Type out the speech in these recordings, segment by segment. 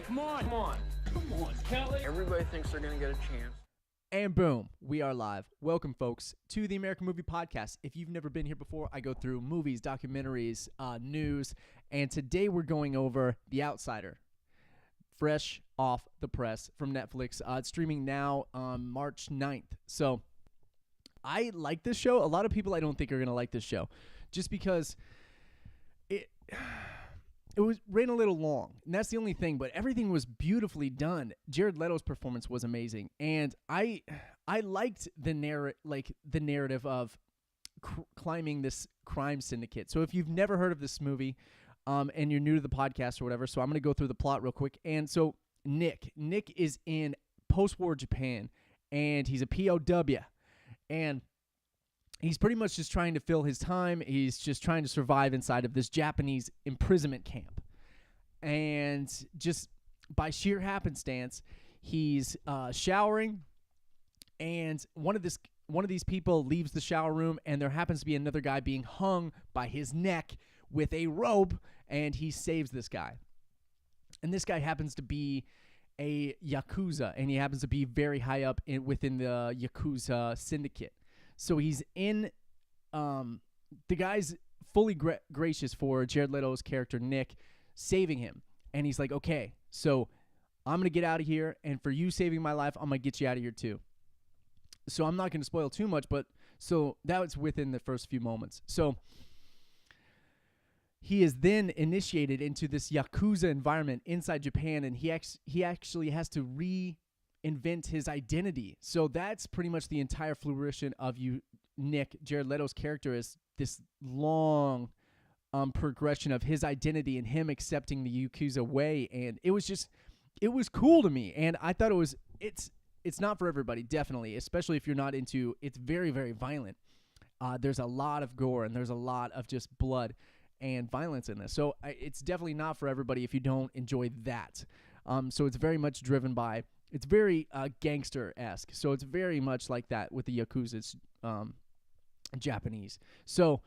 come on, Kelly. Everybody thinks they're going to get a chance. And boom, we are live. Welcome, folks, to the American Movie Podcast. If you've never been here before, I go through movies, documentaries, news, and today we're going over The Outsider, fresh off the press from Netflix. It's streaming now on March 9th. So I like this show. A lot of people I don't think are going to like this show just because it ran a little long, and that's the only thing, but everything was beautifully done. Jared Leto's performance was amazing, and I liked the narrative of climbing this crime syndicate. So if you've never heard of this movie and you're new to the podcast or whatever, so I'm going to go through the plot real quick. And so Nick is in post-war Japan, and he's a POW, and he's pretty much just trying to fill his time. He's just trying to survive inside of this Japanese imprisonment camp. And just by sheer happenstance, he's showering, and one of these people leaves the shower room, and there happens to be another guy being hung by his neck with a rope, and he saves this guy. And this guy happens to be a Yakuza, and he happens to be very high up within the Yakuza syndicate. So he's in, the guy's fully gracious for Jared Leto's character, Nick, saving him. And he's like, okay, so I'm going to get out of here, and for you saving my life, I'm going to get you out of here too. So I'm not going to spoil too much, but so that was within the first few moments. So he is then initiated into this Yakuza environment inside Japan, and he actually has to reinvent his identity. So that's pretty much the entire fruition of Nick, Jared Leto's character, is this long progression of his identity and him accepting the Yakuza way. And it was cool to me. And I thought it's not for everybody, definitely, especially if you're not into, it's very, very violent. There's a lot of gore, and there's a lot of just blood and violence in this. So it's definitely not for everybody if you don't enjoy that. So it's very much driven by, it's very gangster-esque. So it's very much like that with the Yakuza. It's Japanese. So,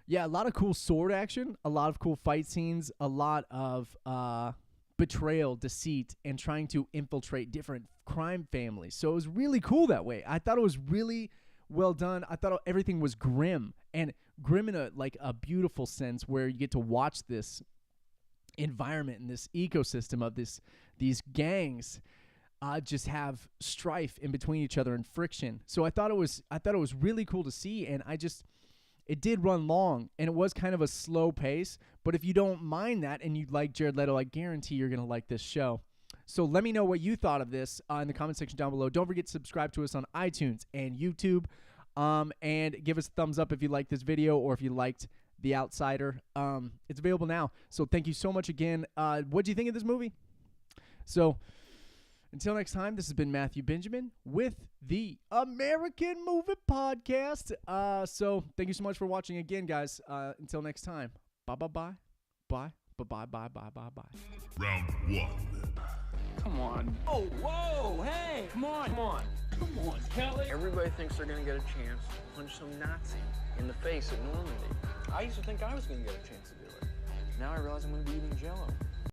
yeah, a lot of cool sword action, a lot of cool fight scenes, a lot of betrayal, deceit, and trying to infiltrate different crime families. So it was really cool that way. I thought it was really well done. I thought everything was grim, and grim in a beautiful sense, where you get to watch this environment and this ecosystem of these gangs just have strife in between each other and friction. So I thought it was really cool to see, and it did run long, and it was kind of a slow pace. But if you don't mind that and you like Jared Leto, I guarantee you're gonna like this show. So let me know what you thought of this in the comment section down below. Don't forget to subscribe to us on iTunes and YouTube, and give us a thumbs up if you liked this video or if you liked The Outsider. It's available now. So thank you so much again. What do you think of this movie? So until next time, this has been Matthew Benjamin with the American Movie Podcast. So thank you so much for watching again, guys. Until next time, bye. Round one. Come on. Oh, whoa, hey, come on, Kelly. Everybody thinks they're going to get a chance to punch some Nazi in the face at Normandy. I used to think I was going to get a chance to do it. Now I realize I'm going to be eating Jell-O.